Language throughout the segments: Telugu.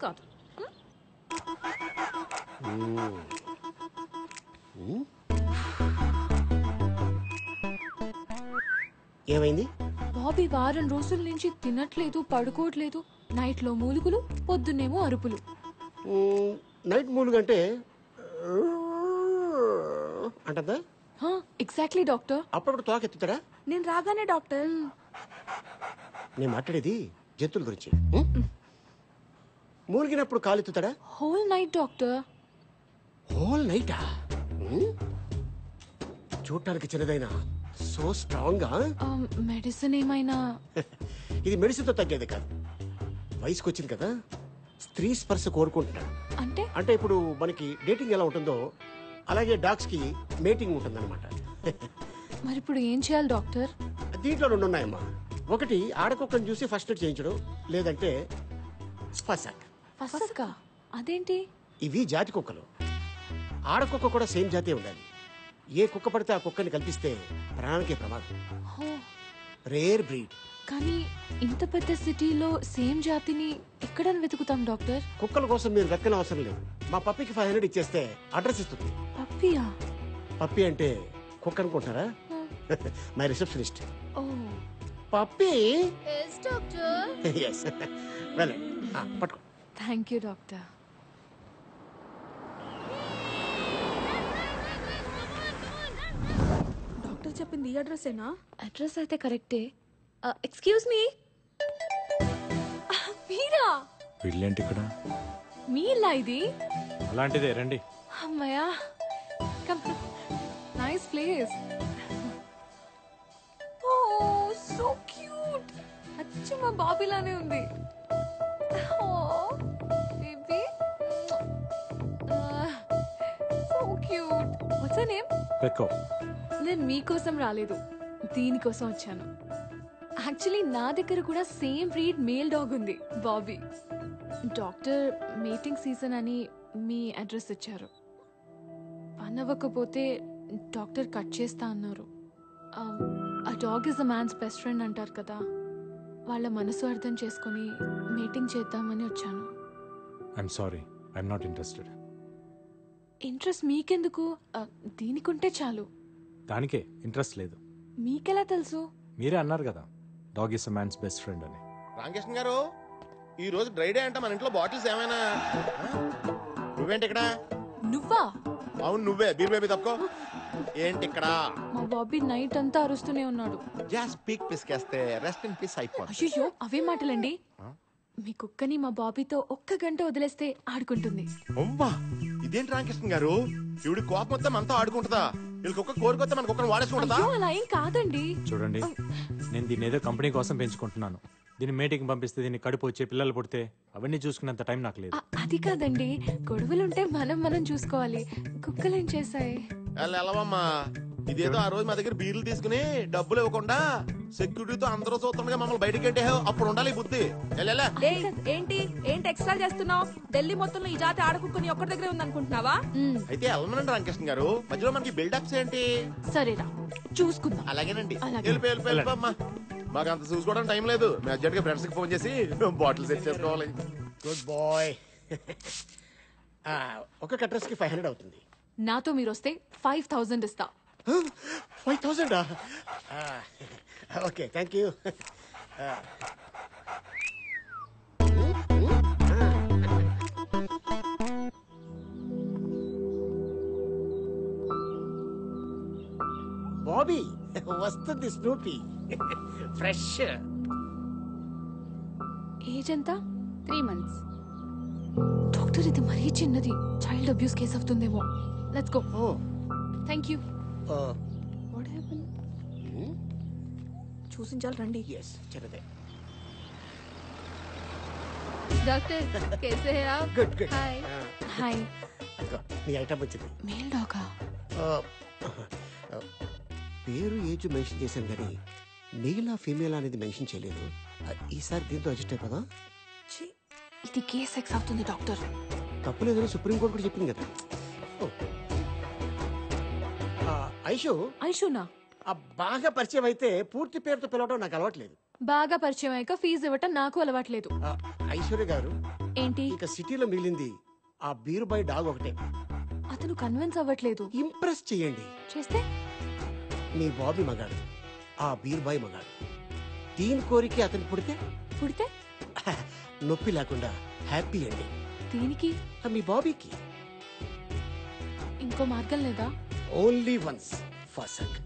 కాదు. ఏమైంది? బాబీ వారం రోజుల నుంచి తినట్లేదు, పడుకోవట్లేదు. నైట్ లో మూలుగులు, పొద్దున్నేమో అరుపులు. నైట్ మూలుగంటే అంటదా? Exactly doctor. అప్పుడప్పుడు తోక ఎత్తుతాడా? నేను రాగానే డాక్టర్. నేను మాట్లాడేది జంతువుల గురించి. మూలిగినప్పుడు కాలు ఎత్తుతాడా? Whole night doctor. హోల్ నైటా? చూడటానికి చిన్నదైనా సో స్ట్రాంగ్. మెడిసిన్ ఏమైనా? ఇది మెడిసిన్ తో తగ్గేది కాదు. వయసుకు వచ్చింది కదా, స్త్రీ స్పర్శ కోరుకుంటున్నాడు. అంటే అంటే ఇప్పుడు మనకి డేటింగ్ ఎలా ఉంటుందో అలాగే డాగ్స్ కి మేటింగ్ ఉంటుందన్నమాట. మరి ఇప్పుడు ఏం చేయాలి డాక్టర్? దీంట్లో రెండు ఉన్నాయమ్మా. ఒకటి ఆడకుక్కను చూసి ఫస్ట్ ఎయిడ్ చేయించడం, లేదంటే ఫసాక్. ఫసక్కా? అదేంటి? ఇవి జాతి కుక్కలు. ఆడకుక్క కూడా సేమ్ జాతే ఉండాలి. ఏ కుక్క పడితే ఆ కుక్కని కల్పిస్తే ప్రాణానికే ప్రమాదం. హో, రేర్ బ్రీడ్. కానీ ఇంత పెద్ద సిటీలో సేమ్ జాతిని ఎక్కడ వెతుకుతాం డాక్టర్? కుక్కల కోసం మీరు వెతకని అవసరం లేదు. మా పప్పికి 500 ఇచ్చేస్తే అడ్రస్ ఇస్తుంది. పప్పియా? పప్పి అంటే కుక్క అనుకుంటారా? My receptionist. ఓ పప్పి. Yes doctor. ఎస్. వెళ్ళండి, పట్టుకో. Thank you doctor. డాక్టర్ చెప్పింది ఈ అడ్రస్సేనా? అడ్రస్ అయితే కరెక్టే. Excuse me. మీరా? వీళ్ళేంటి ఇక్కడ? మీ ఇల్లా ఇది? అలాంటిదే, రండి. అమ్మయ్యా, come. Nice place. Oh so cute. అచ్చం మా బాబీలానే ఉంది. Oh baby, so cute. What's your name? పెక్కో. నేను మీకోసం రాలేదు, దీనికోసం వచ్చాను. యాక్చువల్లీ నా దగ్గర కూడా సేమ్ బ్రీడ్ మేల్ డాగ్ ఉంది, బాబీ. డాక్టర్ మీటింగ్ సీజన్ అని మీ అడ్రస్ ఇచ్చారు. పని అవ్వకపోతే డాక్టర్ కట్ చేస్తా అన్నారు. ఆ dog is a man's best friend అంటారు కదా, వాళ్ళ మనసు అర్థం చేసుకొని మీటింగ్ చేద్దామని వచ్చాను. I'm sorry, I'm not interested. Interest మీకెందుకు? దీనికుంటే చాలు. దానికే ఇంట్రెస్ట్ లేదు. మీకెలా తెలుసు? మీరే అన్నారు కదా, dog is a man's best friend అని. రామకృష్ణ గారు, ఈ రోజు డ్రై డే అంట. మన ఇంట్లో బాటిల్స్ ఏమైనా? నువ్వేంటి ఇక్కడ? నువ్వా? అవును నువ్వే. బీర్ బేబీ తప్పుకో. ఏంటి ఇక్కడ? మా బాబీ నైట్ అంతా అరుస్తూనే ఉన్నాడు. జాస్ పీక్ పిసికేస్తే రెస్ట్ ఇన్ పీస్ అయిపోతుంది. అయ్యో, అవే మాటలండి. మీ కుక్కని మా బాబీతో 1 గంట వదిలేస్తే ఆడుకుంటుంది. అవ్వా, ఇదేంటి రామకృష్ణ గారు? ఇవిడి కోపం వస్తే మనతో ఆడుకుంటుందా? వీళ్ళ కుక్క కోరికొస్తే మన కుక్కను వాడేసుకుంటుందా? అయ్యో, అలా ఏం కాదండి. చూడండి, నేను దీన్ని ఏదో కంపెనీ కోసం పెంచుకుంటున్నాను. దీన్ని మీటింగ్ పంపిస్తే దీన్ని కడుపు వచ్చే పిల్లలు పుడితే అవన్నీ చూసుకునేంత టైం నాకు లేదు. అది కాదండి, గొడవలుంటే మనం చూసుకోవాలి. కుక్కలేం చేశాయి? వెళ్ళవమ్మా. ఇదేదో ఆ రోజు మా దగ్గర బీర్లు తీసుకుని డబ్బులు ఇవ్వకుండా సెక్యూరిటీతో అందరూ చూస్తుండగా మమ్మల్ని బయటికి అంటే అప్పుడు ఉండాలి ఈ బుద్ధి. ఏంటి ఎక్స్ట్రా చేస్తున్నావు? ఢిల్లీ మొత్తంలో ఈ జాతి ఆడకుక్కని ఒక్కడి దగ్గరే ఉందనుకుంటున్నావా? అయితే వెళ్ళమనండి రామకృష్ణ గారు. మధ్యలో మనకి బిల్డప్స్ ఏంటి? సరేరా, చూసుకుందాం. అలాగేనండి. అలాగే. వెళ్ళిపోమ్మా. మాకు అంత చూసుకోవడానికి టైం లేదు. మేము అర్జెంట్ గా ఫ్రెండ్స్ కి ఫోన్ చేసి బాటిల్ సెట్ చేసుకోవాలి. Good boy. ఒక అడ్రస్ కి 500 అవుతుంది. నాతో మీరు వస్తే 5000 ఇస్తా. 5000? Okay, thank you. బాబీ వస్తుంది, స్నూపీ ఫ్రెష్. ఏజ్ ఎంత? 3 months. డాక్టర్, ఇది మరీ చిన్నది. చైల్డ్ అబ్యూస్ కేసు అవుతుందేమో. Let's go. Oh, thank you. What happened? చూసించాలి రండి. ఎస్, చిన్నదే. డాక్టర్ कैसे हैं आप? Good good. Hi. హాయ్. నీ ఐటమ్ వచ్చింది. మేల్ డాగా? పేరు ఏజ్ మెన్షన్ చేశాను కానీ మేలా ఫీమేల్ అనేది మెన్షన్ చేయలేదు. ఈసారి దీంతో అడ్జస్ట్ అయిపోదా? ఇది గే సెక్స్ అవుతుంది డాక్టర్. తప్పులేదని సుప్రీంకోర్టు కూడా చెప్పింది కదా. ఐషు, ఐషునా? బాగా పరిచయం అయితే పూర్తి పేరుతో పిలవడం నాకు అలవాట్లేదు. బాగా పరిచయం అయ్యాక ఫీజు ఇవ్వటం నాకు అలవాట్లేదు. ఐశ్వర్య గారు, ఏంటి ఇక సిటీలో మిగిలింది ఆ బీరుబాయ్ డాగ్ ఒకటే. అతను కన్విన్స్ అవ్వట్లేదు. ఇంప్రెస్ చేయండి. చేస్తే మీ బాబీ మగాడు, ఆ బీరుబాయ్ మగాడు. దీని కోరిక అతను పుడితే పుడితే నొప్పి లేకుండా హ్యాపీ అండి. దీనికి మీ బాబీకి ఇంకో మార్గం లేదా? ఓన్లీ వన్స్ ఫసక్.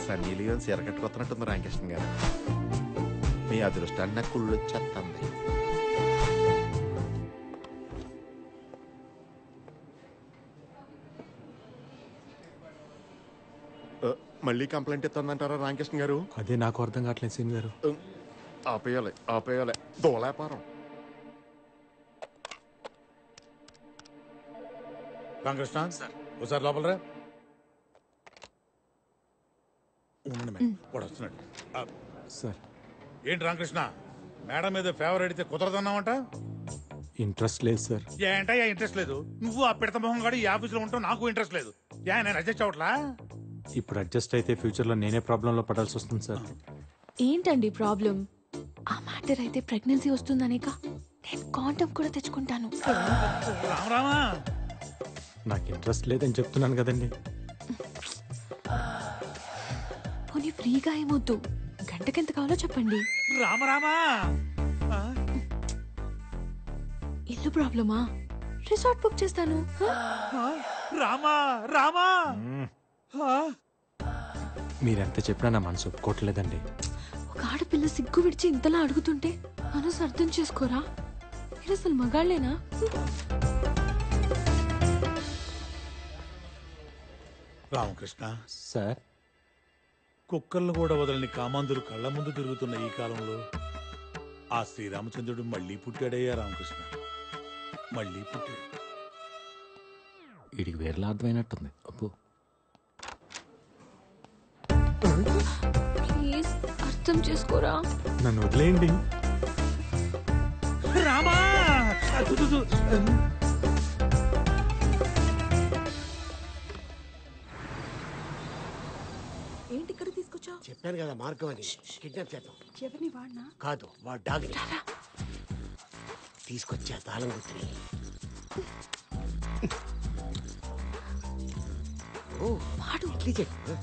సన్నీ లియోన్ చీర కట్టుకొస్తున్నట్టుంది రామకృష్ణ గారు. మీ అదృష్టాన్ని నాకు కుళ్ళు వచ్చేస్తుంది. మళ్ళీ కంప్లైంట్ ఇస్తుందంటారా రామకృష్ణ గారు? అదే నాకు అర్థం కావట్లేదు సీన్ గారు. ఆపేయాలి దోలాపారం. రామకృష్ణ ఒకసారి లోపల రా. ఉండండి మేడం, వాడు వస్తున్నాడు. సార్ ఏంటి రామకృష్ణ, మేడం మీద ఫేవర్ అడిగితే కుదరదన్నావంట? ఇంట్రెస్ట్ లేదు సార్. ఏంటయ్యా ఇంట్రెస్ట్ లేదు? నువ్వు ఆ పిడత మొహం గాడు ఈ ఆఫీసులో ఉంటావు, నాకు ఇంట్రెస్ట్ లేదు. నేను అడ్జస్ట్ అవట్లా? ఇప్పుడు అడ్జస్ట్ అయితే ఫ్యూచర్లో నేనే ప్రాబ్లంలో పడాల్సి వస్తుంది సార్. ఏంటండి ప్రాబ్లం? ఆ మ్యాటర్ అయితే ప్రెగ్నెన్సీ వస్తుందనేక నేను కాంటమ్ కూడా తెచ్చుకుంటాను. రామా నాకు ఇంట్రెస్ట్ లేదని చెప్తున్నాను కదండి. పోనీ ఫ్రీగా ఏమొద్దు, గంటకెంత కావాలో చెప్పండి. రామా ఇల్లు ప్రాబ్లమా? రిసార్ట్ బుక్ చేస్తాను. రామా మీరెంత చెప్పినా నా మనసు ఒప్పుకోవట్లేదండి. ఒక ఆడపిల్ల సిగ్గు విడిచి ఇంతలా అడుగుతుంటే మనసు అర్థం చేసుకోరా? మీరు అసలు మగాళ్ళేనా? రామకృష్ణ, సార్ కుక్కర్లు కూడా వదలని కామాంధులు కళ్ళ ముందు తిరుగుతున్న ఈ కాలంలో ఆ శ్రీరామచంద్రుడు మళ్ళీ పుట్టాడయ్యా రామకృష్ణ, మళ్ళీ పుట్టాడు. వీడికి వేరేలా అర్థమైనట్టుంది. అప్పు ప్లీజ్ అర్థం చేసుకోరా. నన్ను వదిలేయండి. రామా ఏంటి ఇక్కడ తీసుకొచ్చావు? చెప్పాను కదా మార్గం అని. కిడ్నాప్ చేద్దాం. ఎవరిని వాడినా? కాదు, వాడు డాగ్ని తీసుకొచ్చా తాళం గుర్తుని. ఓ వాడు ఇడ్లీ చెప్పు.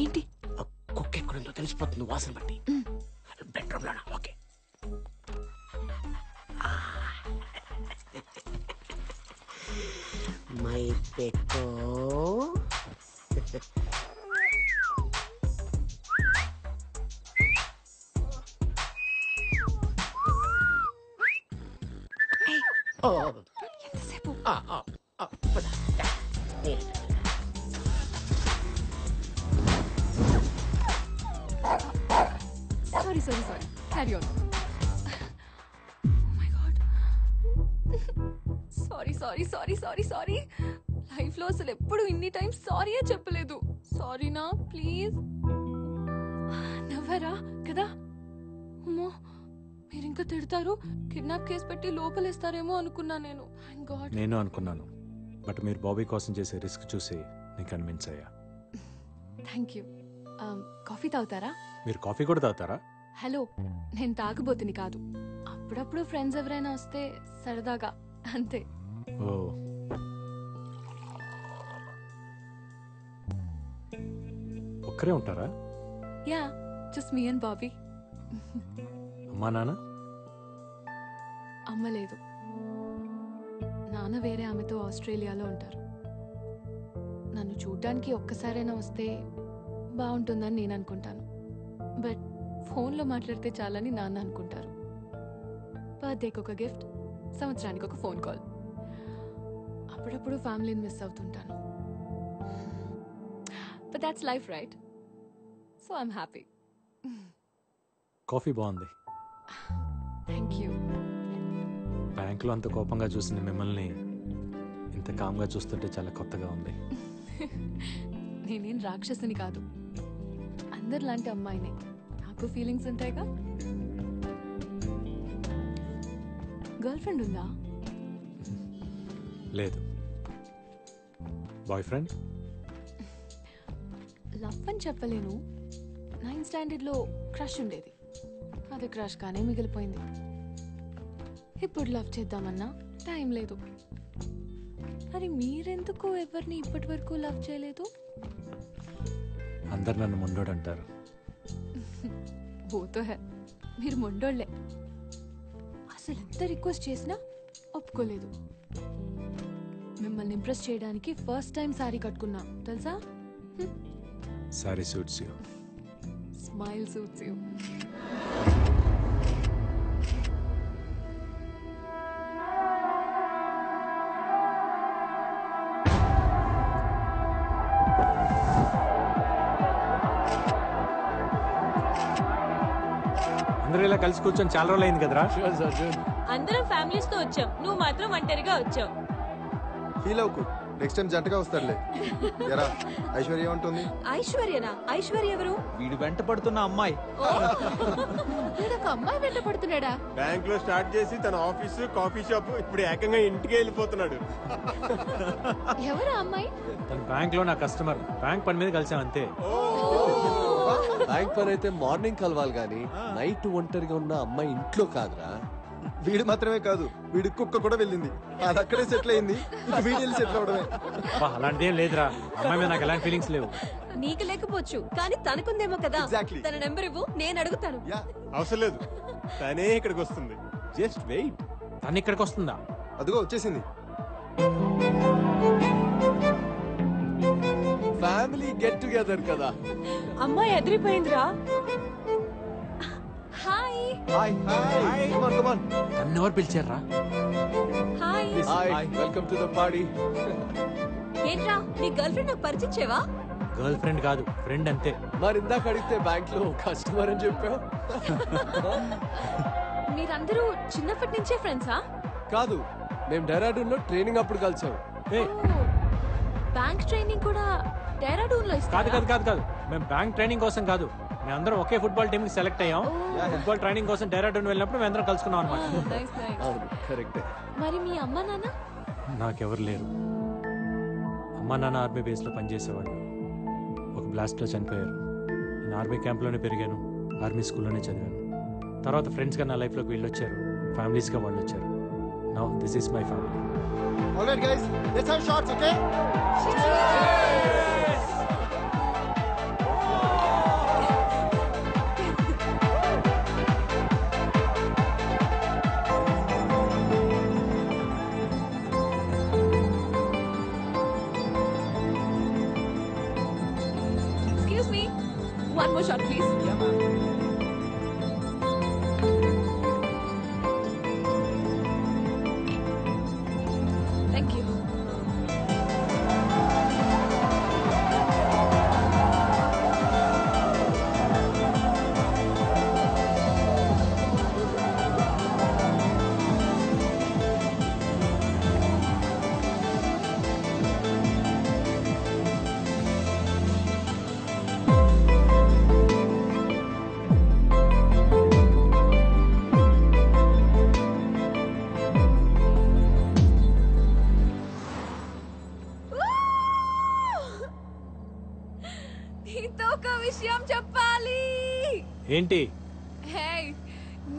ఏంటి? కుక్క ఎక్కడుందో తెలిసిపోతుంది వాసన బట్టి. బెడ్రూమ్ లోనా? ఓకే. మై పెక్కో ఎంతసేపు? పద. Sorry sorry sorry, carry on. My God, sorry sorry sorry sorry sorry. Life లో అసలు ఎప్పుడు ఇన్ని టైమ్స్ సారీయే చెప్పలేదు. సారీనా ప్లీజ్. నవ్వరా కదా? అమ్మో, మీరు ఇంకా తిడతారు. కిడ్నాప్ కేసు పెట్టి లోపలేస్తారేమో అనుకున్నా నేను. Thank God. నేను అనుకున్నాను, బట్ మీరు బాబీ కోసం చేసే రిస్క్ చూసి నేను కన్విన్స్ అయ్యా. Thank you. కాఫీ తాగుతారా? మీరు కాఫీ కూడా తాగుతారా? హలో, నేను తాగబోతుని కాదు. అప్పుడప్పుడు ఫ్రెండ్స్ ఎవరైనా వస్తే సరదాగా, అంతే. ఓ, ఒక్కరే ఉంటారా? Yeah, just me and Bobby. అమ్మా నాన్న? అమ్మ లేదు. నాన్న వేరే ఆమెతో ఆస్ట్రేలియాలో ఉంటారు. నన్ను చూడ్డానికి ఒక్కసారైనా వస్తే బాగుంటుందని నేను అనుకుంటాను. బట్ ఫోన్లో మాట్లాడితే చాలని నాన్న అనుకుంటారు. బర్త్డేకి ఒక గిఫ్ట్, సంవత్సరానికి ఒక ఫోన్ కాల్. అప్పుడప్పుడు ఫ్యామిలీని మిస్ అవుతుంటాను. But that's life right, so I'm happy. Coffee బాగుంది. Thank you. బ్యాంకులో అంత కోపంగా చూసిన మిమ్మల్ని ఇంత కామ్గా చూస్తుంటే చాలా కొత్తగా ఉంది. నేనేం రాక్షసుని కాదు, అందరిలాంటి అమ్మాయిని. నాకు ఫీలింగ్స్ ఉంటాయిగా. గర్ల్ ఫ్రెండ్ ఉందా? లేదు. Boy friend? లవ్ అని చెప్పలేను. 9th స్టాండర్డ్లో క్రష్ ఉండేది, అది క్రష్ కానీ మిగిలిపోయింది. ఇప్పుడు లవ్ చేద్దామన్నా టైం లేదు. మరి మీరెందుకు ఎవరిని ఇప్పటి వరకు లవ్ చేయలేదు? అందరు నన్ను ముండోడు అంటారు. బోతో హే, మీరు మొండోళ్లే. అసలు ఎంత రిక్వెస్ట్ చేసినా ఒప్పుకోలేదు. మిమ్మల్ని ఇంప్రెస్ చేయడానికి ఫస్ట్ టైం సారీ కట్టుకున్నా తెలుసా? Sorry suits you. Smile suits you. అందరూ ఇలా కలిసి కూర్చొని చాలా రోజులు అయింది కదరా. అందరం ఫ్యామిలీస్ తో వచ్చాం, నువ్వు మాత్రం ఒంటరిగా వచ్చావు. ఫీల్ అవుకు, నెక్స్ట్ టైం జంటగా వస్తారులే. ఎరా ఐశ్వర్య ఉంటుంది. ఐశ్వర్యనా? ఐశ్వర్య ఎవరు? వీడు వెంట పడుతున్న అమ్మాయి. వీడొక అమ్మాయి వెంట పడుతున్నాడా? బ్యాంక్ లో స్టార్ట్ చేసి తన ఆఫీసు కాఫీ షాప్ ఇప్పుడు ఏకంగా ఇంటికి వెళ్ళిపోతున్నాడు. ఎవరు అమ్మాయి? తన బ్యాంక్ లో నా కస్టమర్. బ్యాంక్ పని మీద కలిసాం అంతే. బ్యాంక్ పని అయితే మార్నింగ్ కలవాలి గాని నైట్ ఒంటరిగా ఉన్న అమ్మాయి ఇంట్లో కాదురా. వీడు మాత్రమే కాదు, వీడి కుక్క కూడా వెళ్ళింది. అది అక్కడే సెటిల్ అయింది. ఇక వీడు వెళ్ళి సెటిల్ అవడమే. అలాంటిది ఏం లేదురా. అమ్మాయి మీద నాకు ఎలాంటి ఫీలింగ్స్ లేవు. నీకు లేకపోవచ్చు కానీ తనకుందేమో కదా. Exactly. తన నెంబర్ ఇవ్వు, నేను అడుగుతాను. యా, అవసరం లేదు, తనే ఇక్కడికి వస్తుంది. Just wait. తను ఇక్కడికి వస్తుందా? అదిగో వచ్చేసింది. ఫ్యామిలీ గెట్ టుగెదర్ కదా. అమ్మాయి ఎదిరిపోయిందిరా. Hi. Hi hi, come on come on. తను ఎవరు పిలిచారా? Hi. Hi, welcome to the party. ఏంట్రా, నీ గర్ల్ ఫ్రెండ్ నాకు పరిచయం చేయవా? గర్ల్ ఫ్రెండ్ కాదు, ఫ్రెండ్ అంతే. మరి ఇందాక అడిగితే బ్యాంక్ లో కస్టమర్ అని చెప్పావు. మీరందరూ చిన్నప్పటి నుంచే ఫ్రెండ్సా? కాదు, మేము డెరాడూన్ లో ట్రైనింగ్ అప్పుడు కలిసాం. ఏ, బ్యాంక్ ట్రైనింగ్ కూడా డెహ్రాడూన్ లో కాదు ఇస్తారా? కాదు కాదు కాదు. మేము బ్యాంక్ ట్రైనింగ్ కోసం కాదు, మేమందరం ఒకే ఫుట్బాల్ టీమ్ కి సెలెక్ట్ అయ్యాం. ఫుట్బాల్ ట్రైనింగ్ కోసం డెహ్రాడూన్ వెళ్ళినప్పుడు మేమందరం కలుసుకున్నాం అనమాట. Nice nice. అవును, కరెక్టే. మరి మీ అమ్మ నాన్న? నాకెవరు లేరు. అమ్మా నాన్న ఆర్మీ బేస్లో పనిచేసేవాళ్ళు. ఒక బ్లాస్ట్లో చనిపోయారు. నేను ఆర్మీ క్యాంప్లోనే పెరిగాను, ఆర్మీ స్కూల్లోనే చదివాను. తర్వాత ఫ్రెండ్స్గా నా లైఫ్లోకి వీళ్ళు వచ్చారు, ఫ్యామిలీస్గా వాళ్ళు వచ్చారు. Now this is my family. Alright guys, let's have shots, okay? Excuse me. One more shot, please. Thank you. నీతో ఒక విషయం చెప్పాలి. ఏంటి? హే,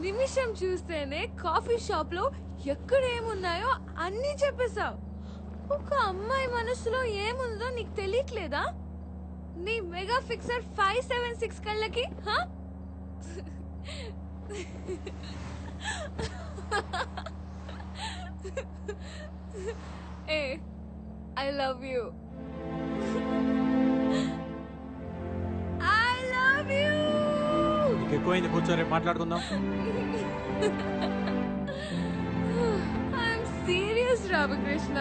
నిమిషం చూస్తేనే కాఫీ షాప్ లో ఎక్కడ ఏమున్నాయో అన్ని చెప్పేశావు. ఒక అమ్మాయి మనసులో ఏముందో నీకు తెలియట్లేదా? నీ మెగా ఫిక్సర్ 576 కళ్ళకి హా? ఏ, I love you. I love you. నీకు ఎక్కువైంది, కూర్చో, రేపు మాట్లాడుకుందాం. I'm serious Ramakrishna.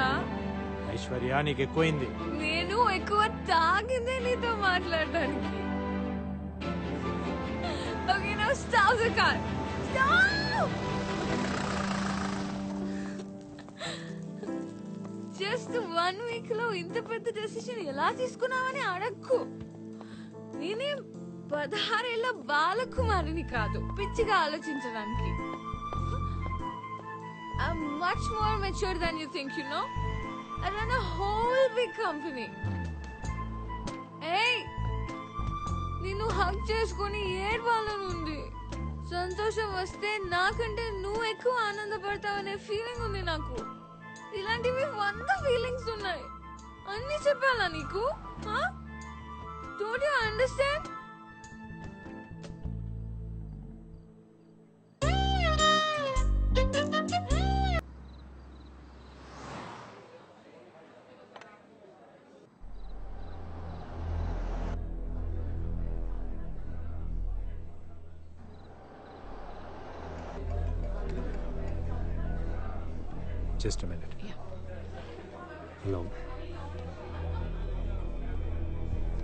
ఐశ్వర్య, నీకు ఎక్కువైంది. నేను ఎక్కువ తాగిందే నీతో మాట్లాడడానికి. Okay now stop the car. Stop. Just 1 week లో ఇంత పెద్ద డెసిషన్ ఎలా తీసుకున్నావని అడక్కు. నేనేం 16 ఏళ్ల బాలకుమారిని కాదు పిచ్చిగా ఆలోచించడానికి. I'm much more mature than you think, you know? I run a whole big company. Hey! నిన్ను హగ్ చేసుకొని ఏడ్వాలని ఉంది. సంతోషం వస్తే నాకంటే నువ్వు ఎక్కువ ఆనందపడతావనే ఫీలింగ్ ఉంది నాకు. ఇలాంటివి 100 ఫీలింగ్స్ ఉన్నాయి. అన్ని చెప్పాలా నీకు? Don't you understand? Just minute. Hello